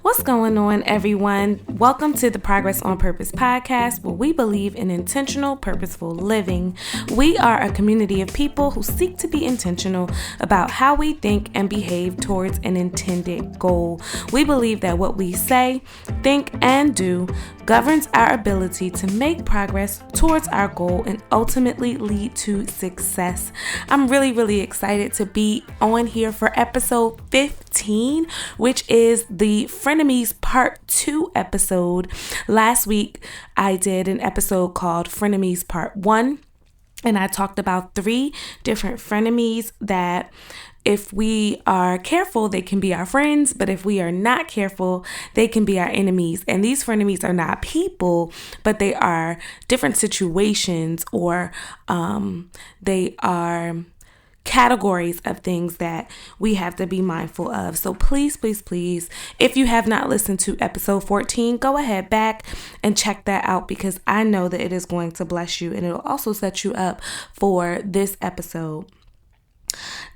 What's going on, everyone? Welcome to the Progress on Purpose podcast, where we believe in intentional, purposeful living. We are a community of people who seek to be intentional about how we think and behave towards an intended goal. We believe that what we say, think, and do governs our ability to make progress towards our goal and ultimately lead to success. I'm really excited to be on here for episode 15, which is the Frienemies Part 2 episode. Last week, I did an episode called Frienemies Part 1, and I talked about 3 different frenemies that if we are careful, they can be our friends, but if we are not careful, they can be our enemies. And these frenemies are not people, but they are different situations, or they are categories of things that we have to be mindful of. So please, if you have not listened to episode 14, go ahead back and check that out, because I know that it is going to bless you and it'll also set you up for this episode.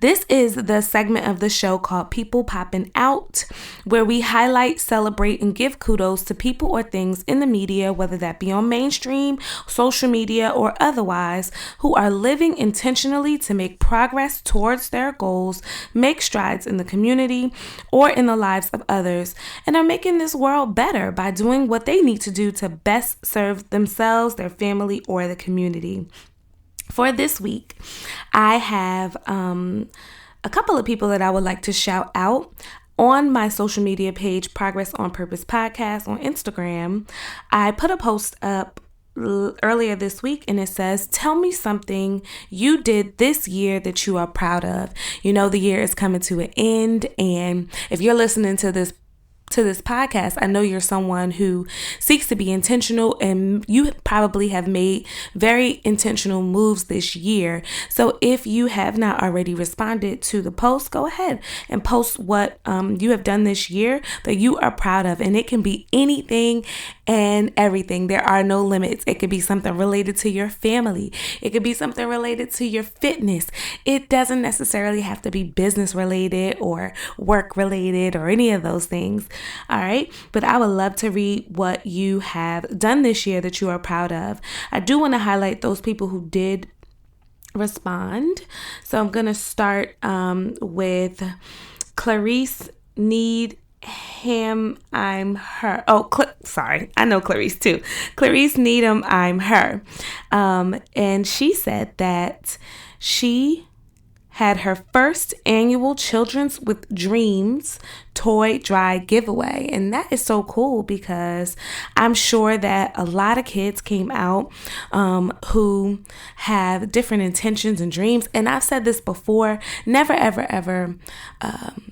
This is the segment of the show called People Popping Out, where we highlight, celebrate, and give kudos to people or things in the media, whether that be on mainstream, social media, or otherwise, who are living intentionally to make progress towards their goals, make strides in the community or in the lives of others, and are making this world better by doing what they need to do to best serve themselves, their family, or the community. For this week, I have a couple of people that I would like to shout out. On my social media page, Progress on Purpose Podcast on Instagram, I put a post up earlier this week, and it says, tell me something you did this year that you are proud of. You know, the year is coming to an end, and if you're listening to this podcast, I know you're someone who seeks to be intentional, and you probably have made very intentional moves this year. So if you have not already responded to the post, go ahead and post what you have done this year that you are proud of. And it can be anything and everything. There are no limits. It could be something related to your family. It could be something related to your fitness. It doesn't necessarily have to be business related or work related or any of those things. All right. But I would love to read what you have done this year that you are proud of. I do want to highlight those people who did respond. So I'm going to start with Clarice Need Him, I'm her. Sorry. I know Clarice too. Clarice Needham, I'm her. And she said that she had her first annual Children's with Dreams toy drive giveaway. And that is so cool, because I'm sure that a lot of kids came out who have different intentions and dreams. And I've said this before, never, ever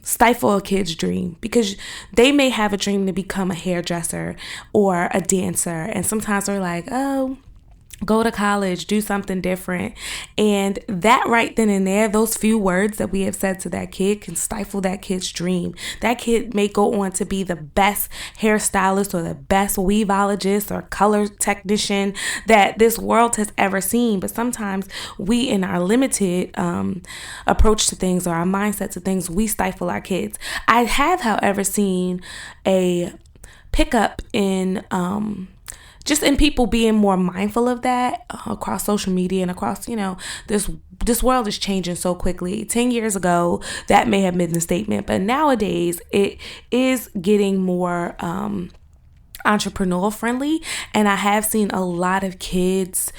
stifle a kid's dream, because they may have a dream to become a hairdresser or a dancer. And sometimes they're like, oh, go to college, do something different. And that right then and there, those few words that we have said to that kid can stifle that kid's dream. That kid may go on to be the best hairstylist or the best weaveologist or color technician that this world has ever seen. But sometimes we, in our limited approach to things or our mindset to things, we stifle our kids. I have, however, seen a pickup in just in people being more mindful of that across social media and across, this world is changing so quickly. 10 years ago, that may have been the statement, but nowadays it is getting more entrepreneurial friendly, and I have seen a lot of kids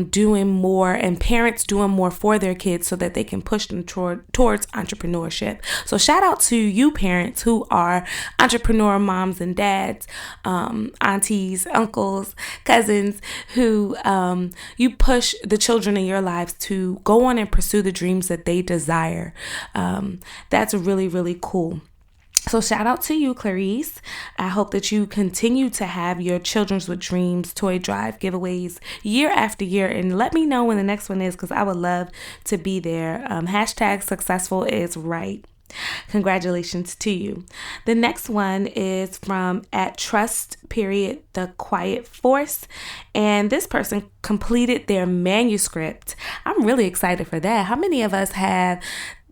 doing more, and parents doing more for their kids so that they can push them towards entrepreneurship. So shout out to you parents who are entrepreneur moms and dads, aunties, uncles, cousins, who you push the children in your lives to go on and pursue the dreams that they desire. That's really cool. So shout out to you, Clarice. I hope that you continue to have your Children's with Dreams toy drive giveaways year after year. And let me know when the next one is, because I would love to be there. Hashtag successful is right. Congratulations to you. The next one is from @trust the quiet force, and this person completed their manuscript. I'm really excited for that. How many of us have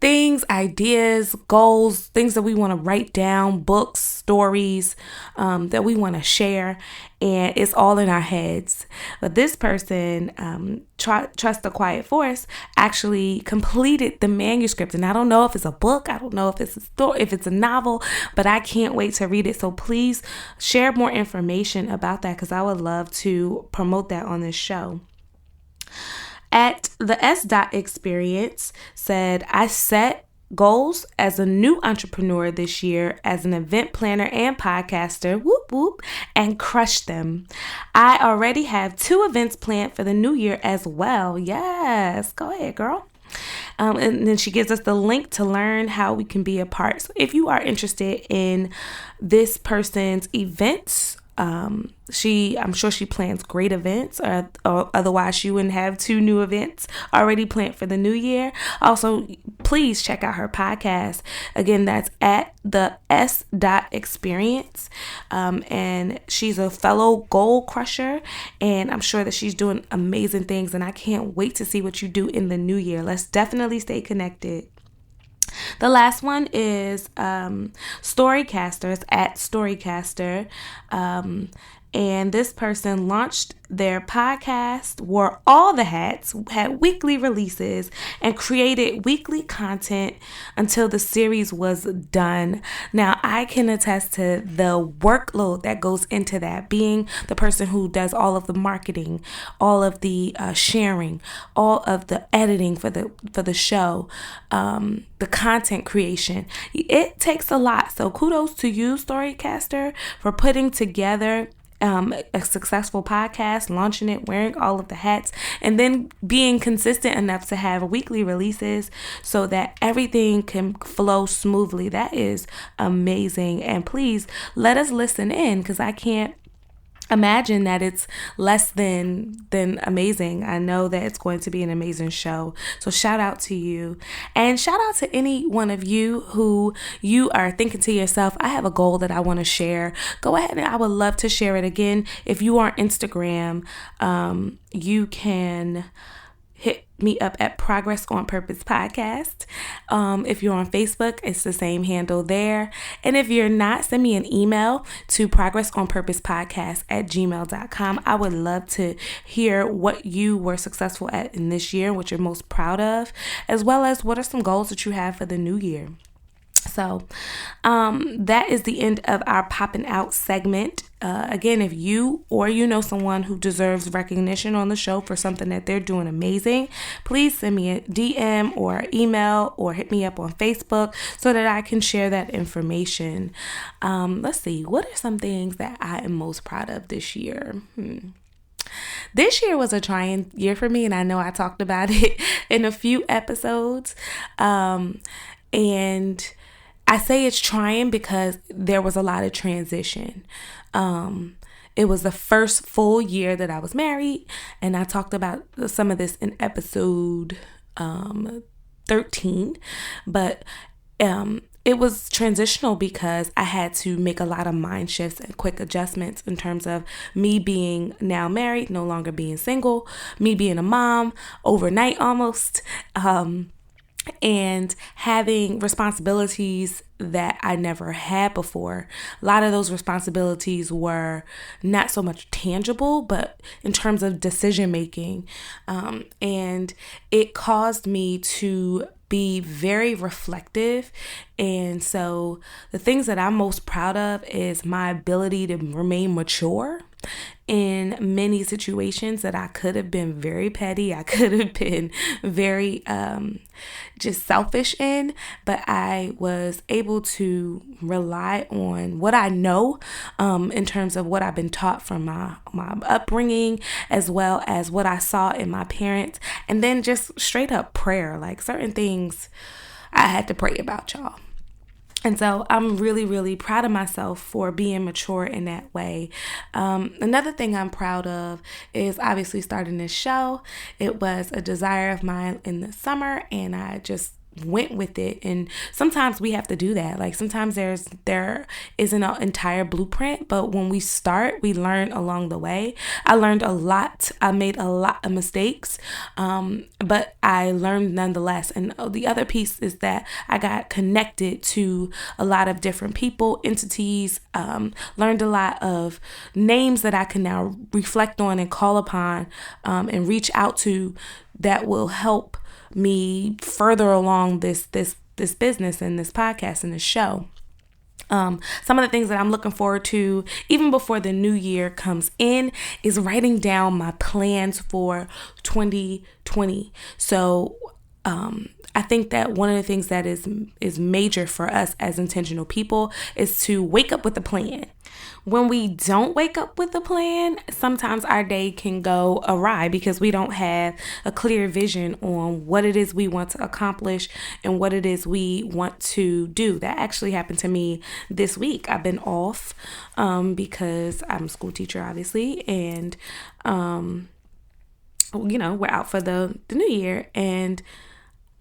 things, ideas, goals, things that we want to write down, books, stories that we want to share, and it's all in our heads. But this person, Trust the Quiet Force, actually completed the manuscript, and I don't know if it's a book, I don't know if it's a story, if it's a novel, but I can't wait to read it. So please share more information about that, because I would love to promote that on this show. At the S. Experience said, I set goals as a new entrepreneur this year as an event planner and podcaster, whoop whoop, and crushed them. I already have 2 events planned for the new year as well. Yes, go ahead, girl. And then she gives us the link to learn how we can be a part. So if you are interested in this person's events, I'm sure she plans great events, or otherwise she wouldn't have 2 new events already planned for the new year. Also, please check out her podcast. Again, that's at the S. Experience. And she's a fellow goal crusher, and I'm sure that she's doing amazing things, and I can't wait to see what you do in the new year. Let's definitely stay connected. The last one is Storycasters at Storycaster. And this person launched their podcast, wore all the hats, had weekly releases, and created weekly content until the series was done. Now, I can attest to the workload that goes into that, being the person who does all of the marketing, all of the sharing, all of the editing for the show, the content creation. It takes a lot. So kudos to you, Storycaster, for putting together a successful podcast, launching it, wearing all of the hats, and then being consistent enough to have weekly releases so that everything can flow smoothly. That is amazing. And please let us listen in, because I can't imagine that it's less than amazing. I know that it's going to be an amazing show. So shout out to you, and shout out to any one of you who you are thinking to yourself, I have a goal that I want to share. Go ahead, and I would love to share it. Again, if you are on Instagram, you can hit me up at Progress on Purpose Podcast. If you're on Facebook, it's the same handle there. And if you're not, send me an email to progressonpurposepodcast@gmail.com. I would love to hear what you were successful at in this year, what you're most proud of, as well as what are some goals that you have for the new year. So that is the end of our Popping Out segment. Again, if you or you know someone who deserves recognition on the show for something that they're doing amazing, please send me a DM or email or hit me up on Facebook so that I can share that information. Let's see, what are some things that I am most proud of this year? This year was a trying year for me, and I know I talked about it in a few episodes. And I say it's trying because there was a lot of transition. It was the first full year that I was married, and I talked about some of this in episode 13, but it was transitional because I had to make a lot of mind shifts and quick adjustments in terms of me being now married, no longer being single, me being a mom overnight almost, and having responsibilities that I never had before. A lot of those responsibilities were not so much tangible, but in terms of decision making. And it caused me to be very reflective. And so the things that I'm most proud of is my ability to remain mature in many situations that I could have been very petty. I could have been very just selfish in, but I was able to rely on what I know in terms of what I've been taught from my upbringing, as well as what I saw in my parents, and then just straight up prayer. Like certain things I had to pray about, y'all. And so I'm really, really proud of myself for being mature in that way. Another thing I'm proud of is obviously starting this show. It was a desire of mine in the summer, and I just went with it. And sometimes we have to do that. Like sometimes there isn't an entire blueprint, but when we start, we learn along the way. I learned a lot. I made a lot of mistakes, but I learned nonetheless. And the other piece is that I got connected to a lot of different people, entities, learned a lot of names that I can now reflect on and call upon, and reach out to, that will help me further along this business and this podcast and this show. Some of the things that I'm looking forward to, even before the new year comes in, is writing down my plans for 2020. So, I think that one of the things that is major for us as intentional people is to wake up with a plan. When we don't wake up with a plan, sometimes our day can go awry because we don't have a clear vision on what it is we want to accomplish and what it is we want to do. That actually happened to me this week. I've been off because I'm a school teacher, obviously, and we're out for the new year, and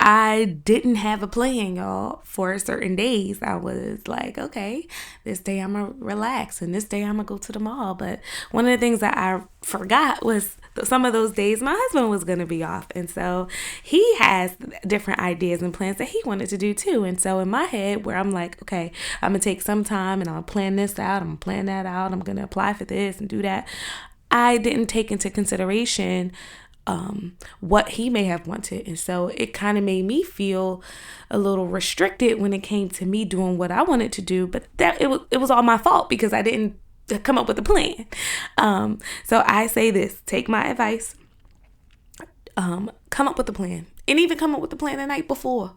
I didn't have a plan, y'all, for certain days. I was like, okay, this day I'm going to relax and this day I'm going to go to the mall. But one of the things that I forgot was some of those days my husband was going to be off. And so he has different ideas and plans that he wanted to do too. And so in my head, where I'm like, okay, I'm going to take some time and I'll plan this out. I'm going to plan that out. I'm going to apply for this and do that. I didn't take into consideration what he may have wanted. And so it kind of made me feel a little restricted when it came to me doing what I wanted to do. But that it was all my fault because I didn't come up with a plan. So I say this, take my advice, come up with a plan. And even come up with a plan the night before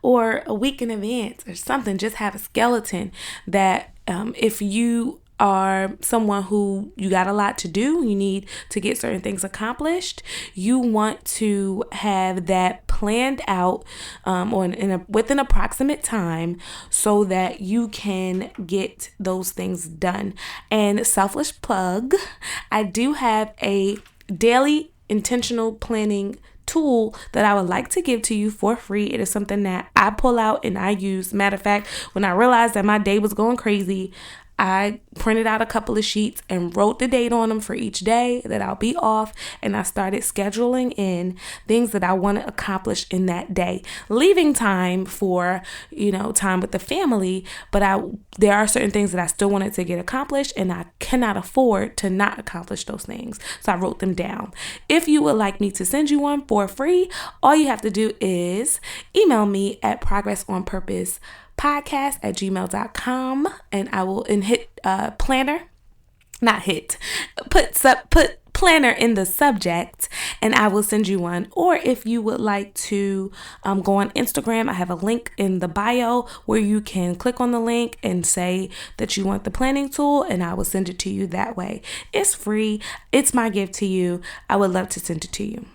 or a week in advance or something. Just have a skeleton that if you are someone who you got a lot to do, you need to get certain things accomplished, you want to have that planned out with an approximate time so that you can get those things done. And selfish plug, I do have a daily intentional planning tool that I would like to give to you for free. It is something that I pull out and I use. Matter of fact, when I realized that my day was going crazy, I printed out a couple of sheets and wrote the date on them for each day that I'll be off. And I started scheduling in things that I want to accomplish in that day, leaving time for, time with the family. But there are certain things that I still wanted to get accomplished and I cannot afford to not accomplish those things. So I wrote them down. If you would like me to send you one for free, all you have to do is email me at progressonpurposepodcast@gmail.com, and I will put planner in the subject and I will send you one. Or if you would like to go on Instagram, I have a link in the bio where you can click on the link and say that you want the planning tool and I will send it to you that way. It's free. It's my gift to you. I would love to send it to you.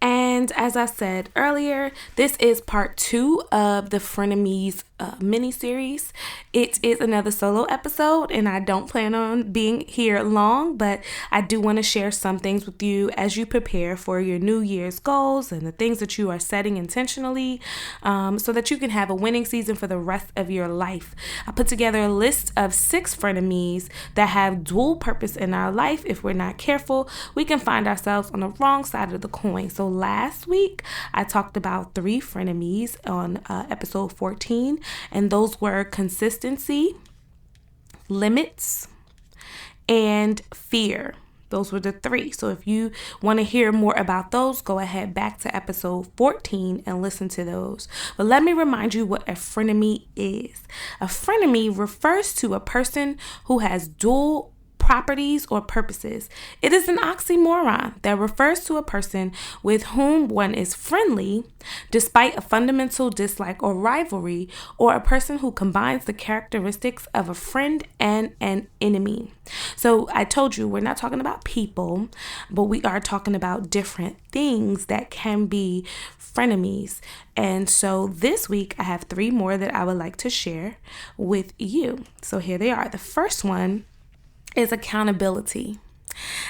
And as I said earlier, this is part 2 of the Frienemies mini-series. It is another solo episode, and I don't plan on being here long, but I do want to share some things with you as you prepare for your New Year's goals and the things that you are setting intentionally, so that you can have a winning season for the rest of your life. I put together a list of 6 frenemies that have dual purpose in our life. If we're not careful, we can find ourselves on the wrong side of the coin. So last week, I talked about 3 frenemies on episode 14. And those were consistency, limits, and fear. Those were the 3. So if you want to hear more about those, go ahead back to episode 14 and listen to those. But let me remind you what a frenemy is. A frenemy refers to a person who has dual properties or purposes. It is an oxymoron that refers to a person with whom one is friendly despite a fundamental dislike or rivalry, or a person who combines the characteristics of a friend and an enemy. So I told you we're not talking about people, but we are talking about different things that can be frenemies. And so this week I have 3 more that I would like to share with you. So here they are. The first one is accountability.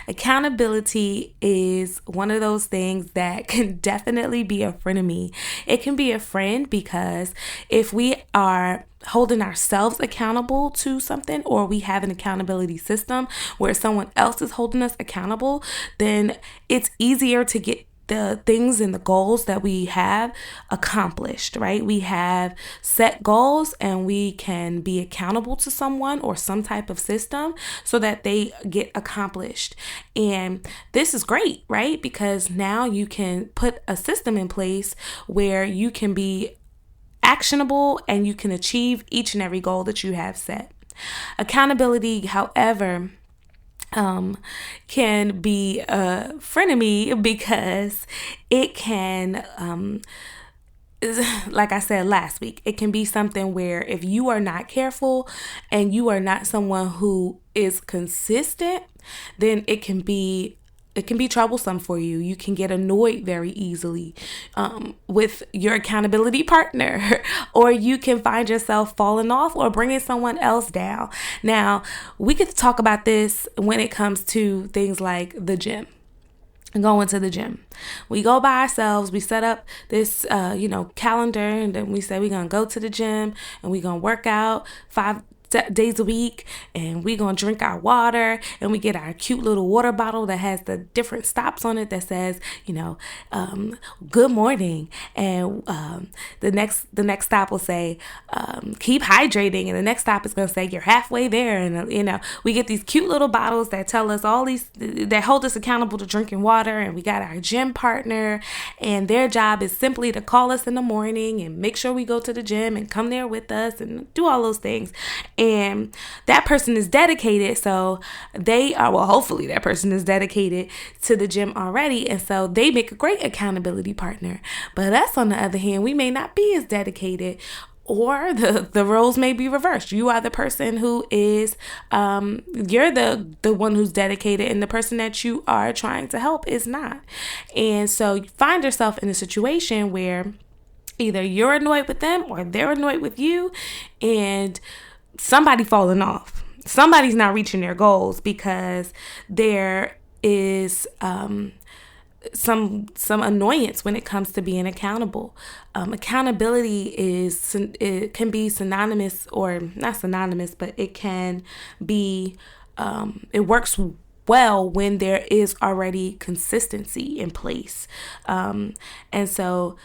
Accountability is one of those things that can definitely be a frenemy. It can be a friend because if we are holding ourselves accountable to something, or we have an accountability system where someone else is holding us accountable, then it's easier to get the things and the goals that we have accomplished, right? We have set goals and we can be accountable to someone or some type of system so that they get accomplished. And this is great, right? Because now you can put a system in place where you can be actionable and you can achieve each and every goal that you have set. Accountability, however, can be a frenemy because it can, like I said last week, it can be something where if you are not careful and you are not someone who is consistent, then it can be troublesome for you. You can get annoyed very easily with your accountability partner, or you can find yourself falling off or bringing someone else down. Now, we could talk about this when it comes to things like the gym. Going to the gym. We go by ourselves. We set up this, calendar, and then we say we're going to go to the gym and we're going to work out 5 days a week, and we're gonna drink our water, and we get our cute little water bottle that has the different stops on it that says good morning, and the next stop will say keep hydrating, and the next stop is gonna say you're halfway there. And we get these cute little bottles that tell us all these, that hold us accountable to drinking water. And we got our gym partner, and their job is simply to call us in the morning and make sure we go to the gym and come there with us and do all those things. And that person is dedicated, so hopefully that person is dedicated to the gym already, and so they make a great accountability partner. But us, on the other hand, we may not be as dedicated, or the roles may be reversed. You are the person who is, you're the one who's dedicated, and the person that you are trying to help is not. And so you find yourself in a situation where either you're annoyed with them or they're annoyed with you, and somebody falling off. Somebody's not reaching their goals because there is some annoyance when it comes to being accountable. Accountability it can be synonymous, or not synonymous, but it can be it works well when there is already consistency in place. And so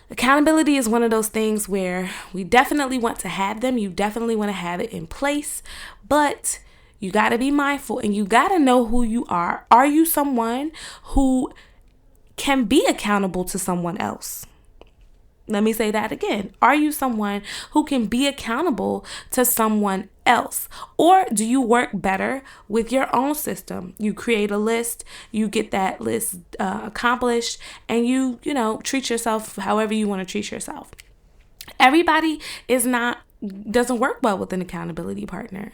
accountability is one of those things where we definitely want to have them. You definitely want to have it in place, but you got to be mindful and you got to know who you are. Are you someone who can be accountable to someone else? Let me say that again. Are you someone who can be accountable to someone else? Or do you work better with your own system? You create a list, you get that list accomplished, and you treat yourself however you want to treat yourself. Everybody doesn't work well with an accountability partner.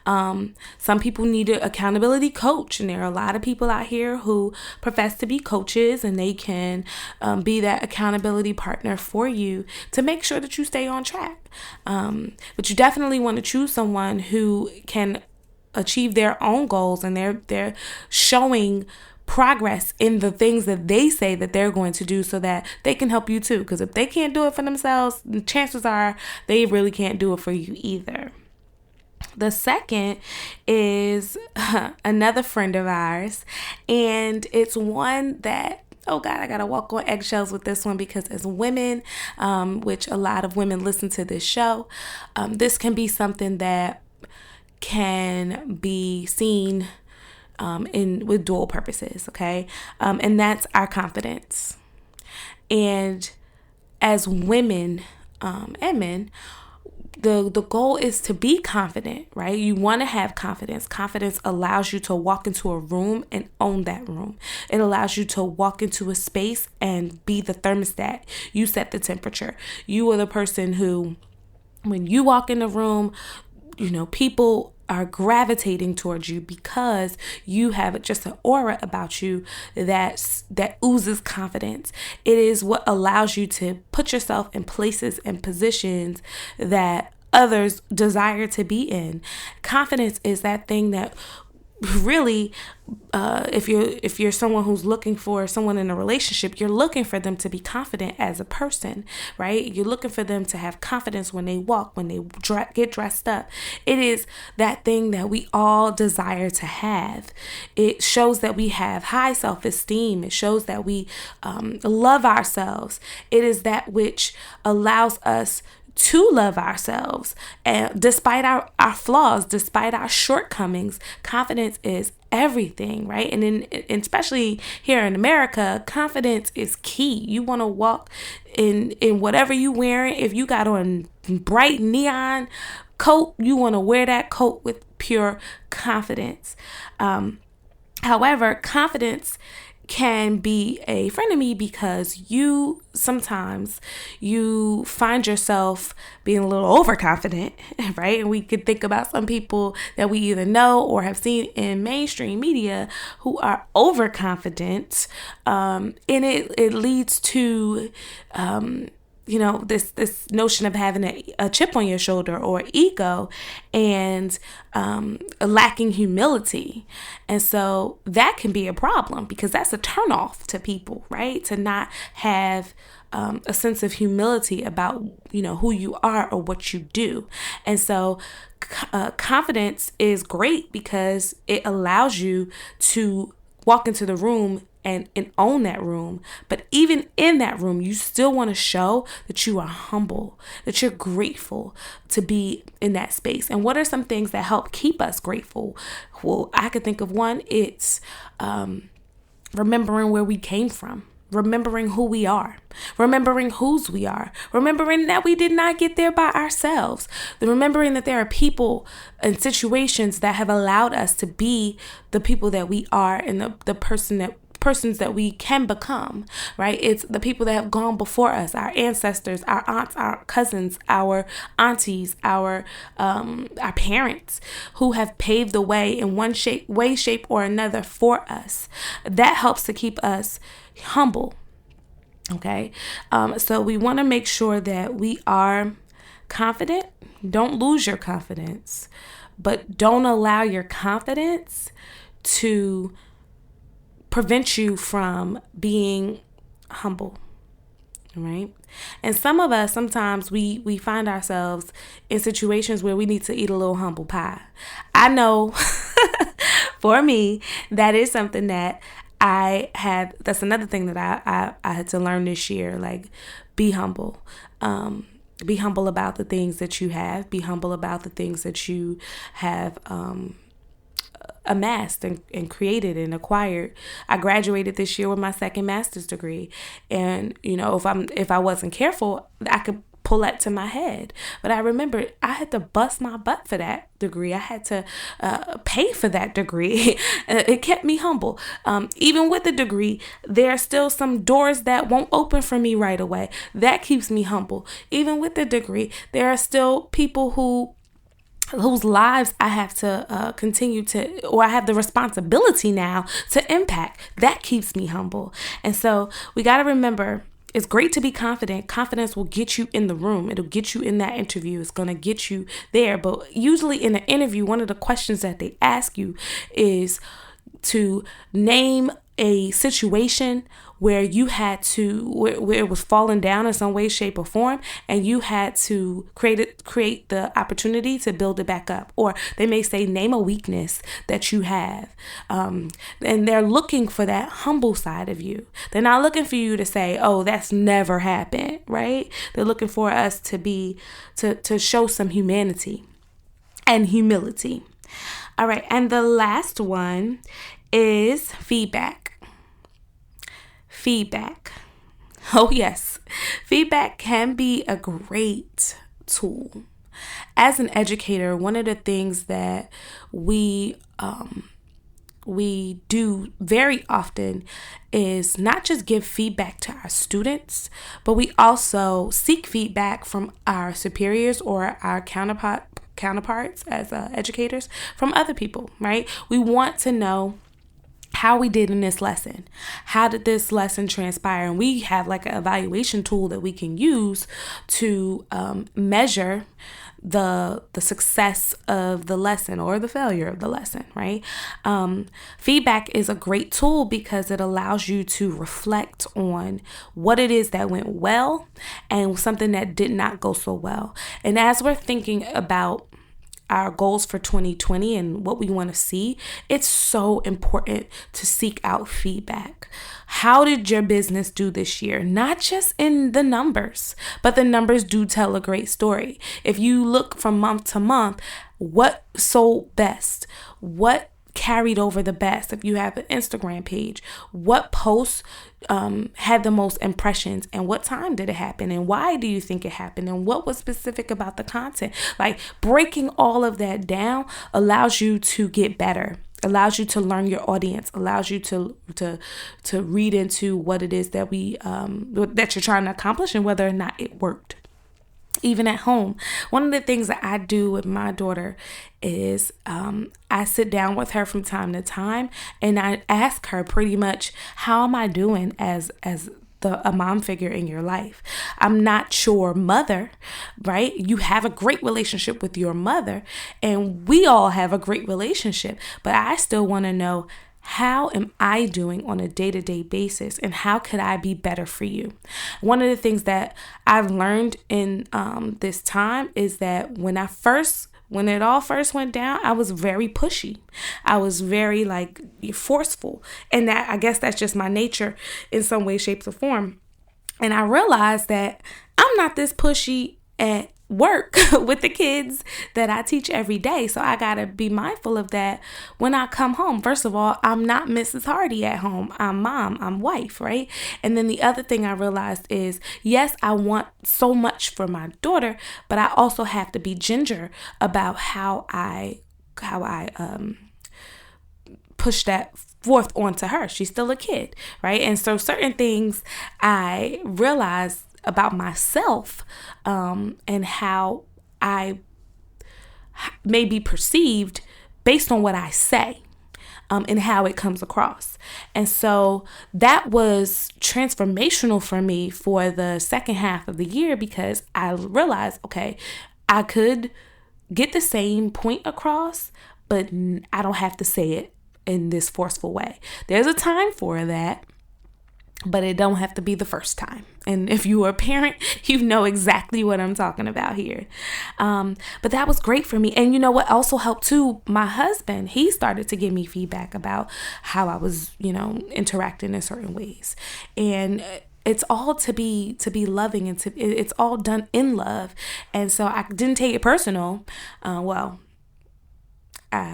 Some people need an accountability coach, and there are a lot of people out here who profess to be coaches, and they can be that accountability partner for you to make sure that you stay on track. But you definitely want to choose someone who can achieve their own goals, and they're showing progress in the things that they say that they're going to do so that they can help you too. Because if they can't do it for themselves, chances are they really can't do it for you either. The second is another friend of ours, and it's one that, oh God, I got to walk on eggshells with this one, because as women, which a lot of women listen to this show, this can be something that can be seen with dual purposes, okay? And that's our confidence. And as women and men, the goal is to be confident, right? You want to have confidence. Confidence allows you to walk into a room and own that room. It allows you to walk into a space and be the thermostat. You set the temperature. You are the person who, when you walk in the room, people are gravitating towards you because you have just an aura about you that oozes confidence. It is what allows you to put yourself in places and positions that others desire to be in. Confidence is that thing that really, if you're someone who's looking for someone in a relationship, you're looking for them to be confident as a person, right? You're looking for them to have confidence when they walk, when they get dressed up. It is that thing that we all desire to have. It shows that we have high self-esteem. It shows that we love ourselves. It is that which allows us to love ourselves, and despite our flaws, despite our shortcomings. Confidence is everything, right? And especially here in America, confidence is key. You want to walk in whatever you wearing. If you got on bright neon coat, you want to wear that coat with pure confidence. However, confidence can be a frenemy because sometimes you find yourself being a little overconfident, right? And we could think about some people that we either know or have seen in mainstream media who are overconfident, and it leads to this notion of having a chip on your shoulder or ego, and lacking humility. And so that can be a problem because that's a turnoff to people, right? To not have a sense of humility about, who you are or what you do. And so confidence is great because it allows you to walk into the room and own that room. But even in that room, you still want to show that you are humble, that you're grateful to be in that space. And what are some things that help keep us grateful? Well, I could think of one. It's remembering where we came from, remembering who we are, remembering whose we are, remembering that we did not get there by ourselves, remembering that there are people and situations that have allowed us to be the people that we are and the persons that we can become, right? It's the people that have gone before us, our ancestors, our aunts, our cousins, our aunties, our parents, who have paved the way in one way, shape, or another for us. That helps to keep us humble. Okay. So we want to make sure that we are confident. Don't lose your confidence, but don't allow your confidence to prevent you from being humble, right? And some of us, sometimes we find ourselves in situations where we need to eat a little humble pie. I know for me, that is something that that's another thing that I had to learn this year, like be humble. Be humble about the things that you have. Be humble about the things that you have amassed and created and acquired. I graduated this year with my second master's degree, and if I wasn't careful, I could pull that to my head. But I remember I had to bust my butt for that degree. I had to pay for that degree. It kept me humble. Even with the degree, there are still some doors that won't open for me right away. That keeps me humble. Even with the degree, there are still people whose lives I have to continue to, or I have the responsibility now to impact. That keeps me humble. And so we got to remember, it's great to be confident. Confidence will get you in the room. It'll get you in that interview. It's going to get you there. But usually in an interview, one of the questions that they ask you is to name a situation where you had to, where it was falling down in some way, shape, or form, and you had to create the opportunity to build it back up. Or they may say, name a weakness that you have. And they're looking for that humble side of you. They're not looking for you to say, oh, that's never happened, right? They're looking for us to show some humanity and humility. All right. And the last one is feedback. Feedback. Oh, yes. Feedback can be a great tool. As an educator, one of the things that we do very often is not just give feedback to our students, but we also seek feedback from our superiors or our counterparts as educators, from other people, right? We want to know how we did in this lesson. How did this lesson transpire? And we have like an evaluation tool that we can use to measure the success of the lesson or the failure of the lesson, right? Feedback is a great tool because it allows you to reflect on what it is that went well and something that did not go so well. And as we're thinking about our goals for 2020 and what we want to see, it's so important to seek out feedback. How did your business do this year? Not just in the numbers, but the numbers do tell a great story. If you look from month to month, what sold best? What carried over the best? If you have an Instagram page, what posts had the most impressions, and what time did it happen, and why do you think it happened, and what was specific about the content? Like, breaking all of that down allows you to get better, allows you to learn your audience, allows you to read into what it is that that you're trying to accomplish and whether or not it worked. Even at home, one of the things that I do with my daughter is I sit down with her from time to time and I ask her pretty much, how am I doing as a mom figure in your life? I'm not your mother, right? You have a great relationship with your mother, and we all have a great relationship, but I still want to know, how am I doing on a day-to-day basis, and how could I be better for you? One of the things that I've learned in this time is that when it all first went down, I was very pushy. I was very forceful, and that, I guess that's just my nature in some way, shape, or form. And I realized that I'm not this pushy at work with the kids that I teach every day. So I got to be mindful of that when I come home. First of all, I'm not Mrs. Hardy at home. I'm mom, I'm wife, right? And then the other thing I realized is, yes, I want so much for my daughter, but I also have to be ginger about how I push that forth onto her. She's still a kid, right? And so certain things I realized about myself and how I may be perceived based on what I say and how it comes across. And so that was transformational for me for the second half of the year, because I realized, okay, I could get the same point across, but I don't have to say it in this forceful way. There's a time for that, but it don't have to be the first time. And if you are a parent, you know exactly what I'm talking about here. But that was great for me. And you know what also helped too? My husband, he started to give me feedback about how I was, interacting in certain ways. And it's all to be loving, and it's all done in love. And so I didn't take it personal. I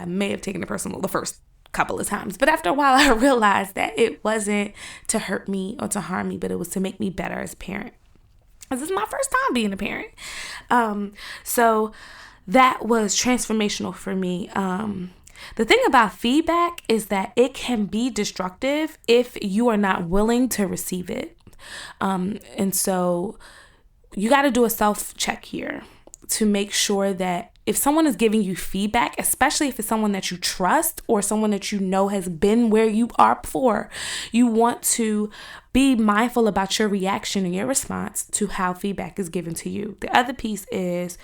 may have taken it personal the first couple of times, but after a while I realized that it wasn't to hurt me or to harm me, but it was to make me better as a parent. This is my first time being a parent. So that was transformational for me. The thing about feedback is that it can be destructive if you are not willing to receive it. And so you got to do a self-check here to make sure that if someone is giving you feedback, especially if it's someone that you trust or someone that you know has been where you are before, you want to be mindful about your reaction and your response to how feedback is given to you. The other piece is,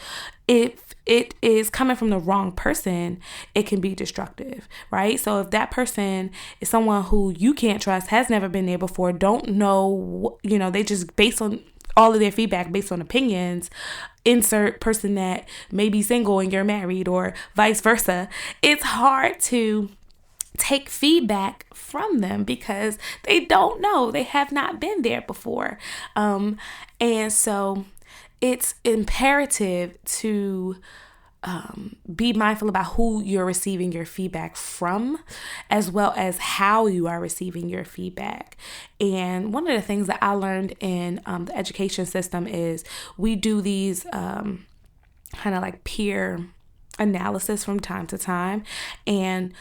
if it is coming from the wrong person, it can be destructive, right? So if that person is someone who you can't trust, has never been there before, don't know, they just based on all of their feedback based on opinions, insert person that may be single and you're married, or vice versa, it's hard to take feedback from them because they don't know. They have not been there before. And so it's imperative to be mindful about who you're receiving your feedback from, as well as how you are receiving your feedback. And one of the things that I learned in the education system is we do these kind of like peer analysis from time to time, and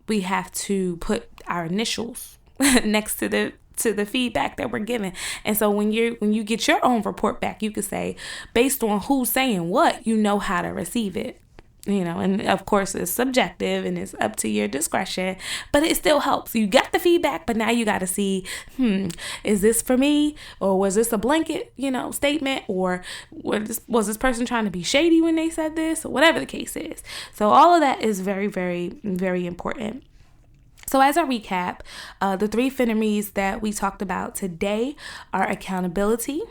we have to put our initials next to the feedback that we're given. And so when you get your own report back, you could say, based on who's saying what, you know how to receive it. and of course it's subjective and it's up to your discretion, but it still helps. You got the feedback, but now you got to see, is this for me, or was this a blanket, statement, or was this person trying to be shady when they said this, or whatever the case is. So all of that is very, very, very important. So as a recap, the 3 Frienemies that we talked about today are accountability,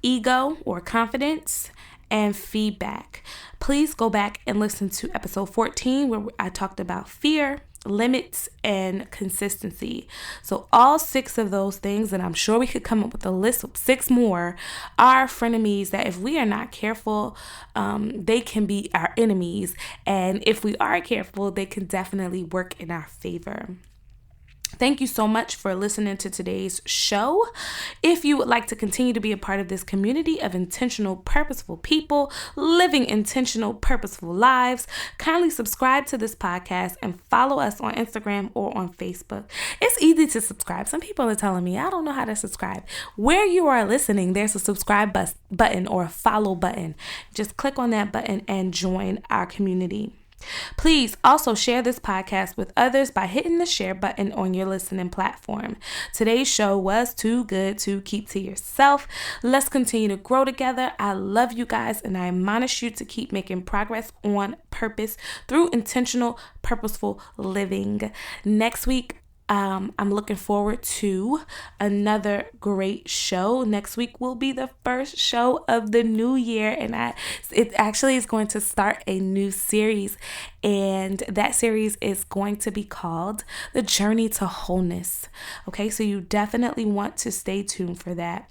ego or confidence, and feedback. Please go back and listen to episode 14 where I talked about fear, limits, and consistency. So all 6 of those things, and I'm sure we could come up with a list of 6 more, are frenemies that if we are not careful, they can be our enemies. And if we are careful, they can definitely work in our favor. Thank you so much for listening to today's show. If you would like to continue to be a part of this community of intentional, purposeful people living intentional, purposeful lives, kindly subscribe to this podcast and follow us on Instagram or on Facebook. It's easy to subscribe. Some people are telling me, I don't know how to subscribe. Where you are listening, there's a subscribe button or a follow button. Just click on that button and join our community. Please also share this podcast with others by hitting the share button on your listening platform. Today's show was too good to keep to yourself. Let's continue to grow together. I love you guys, and I admonish you to keep making progress on purpose through intentional, purposeful living. Next week, I'm looking forward to another great show. Next week will be the first show of the new year, and it actually is going to start a new series, and that series is going to be called The Journey to Wholeness. Okay, so you definitely want to stay tuned for that.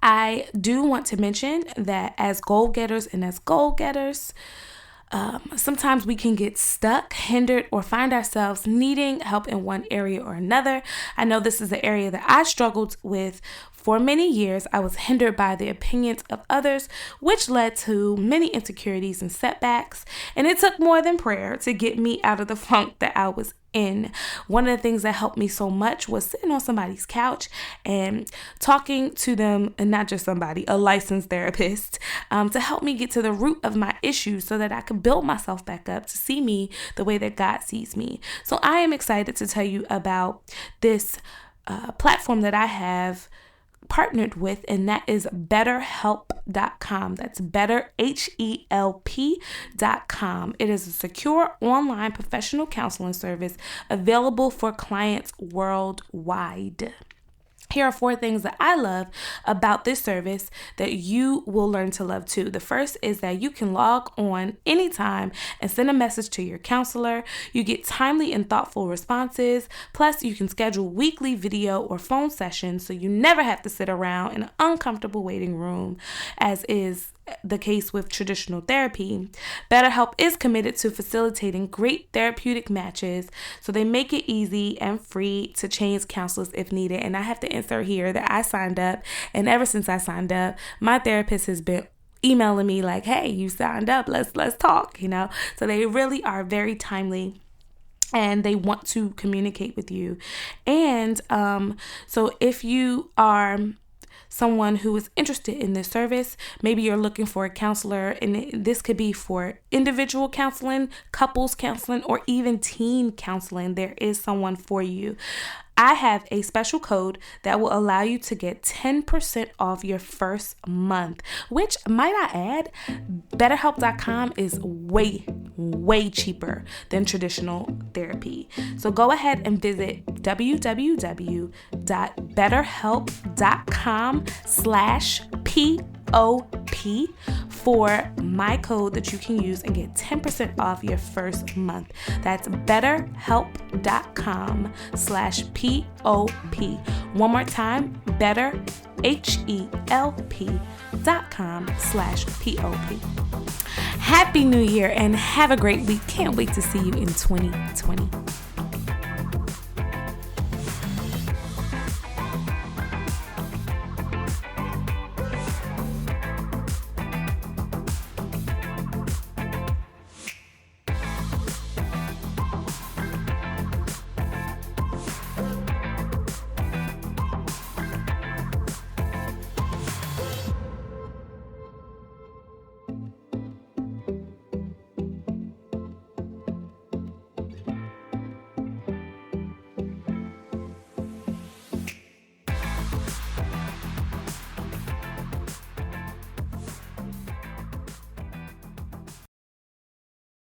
I do want to mention that as goal-getters and as goal-getters, sometimes we can get stuck, hindered, or find ourselves needing help in one area or another. I know this is the area that I struggled with for many years. I was hindered by the opinions of others, which led to many insecurities and setbacks. And it took more than prayer to get me out of the funk that I was in. One of the things that helped me so much was sitting on somebody's couch and talking to them, and not just somebody, a licensed therapist, to help me get to the root of my issues so that I could build myself back up to see me the way that God sees me. So I am excited to tell you about this platform that I have partnered with, and that is betterhelp.com. That's betterhelp.com. It is a secure online professional counseling service available for clients worldwide. Here are 4 things that I love about this service that you will learn to love too. The first is that you can log on anytime and send a message to your counselor. You get timely and thoughtful responses. Plus, you can schedule weekly video or phone sessions so you never have to sit around in an uncomfortable waiting room, as is the case with traditional therapy. BetterHelp is committed to facilitating great therapeutic matches, so they make it easy and free to change counselors if needed. And I have to insert here that I signed up, and ever since I signed up, my therapist has been emailing me like, hey, you signed up, let's talk, So they really are very timely, and they want to communicate with you. And so if you are someone who is interested in this service, maybe you're looking for a counselor, and this could be for individual counseling, couples counseling, or even teen counseling, there is someone for you. I have a special code that will allow you to get 10% off your first month, which, might I add, betterhelp.com is way cheaper than traditional therapy. So go ahead and visit www.betterhelp.com/POP for my code that you can use and get 10% off your first month. That's betterhelp.com/POP. One more time, betterhelp.com/POP. Happy New Year and have a great week. Can't wait to see you in 2020.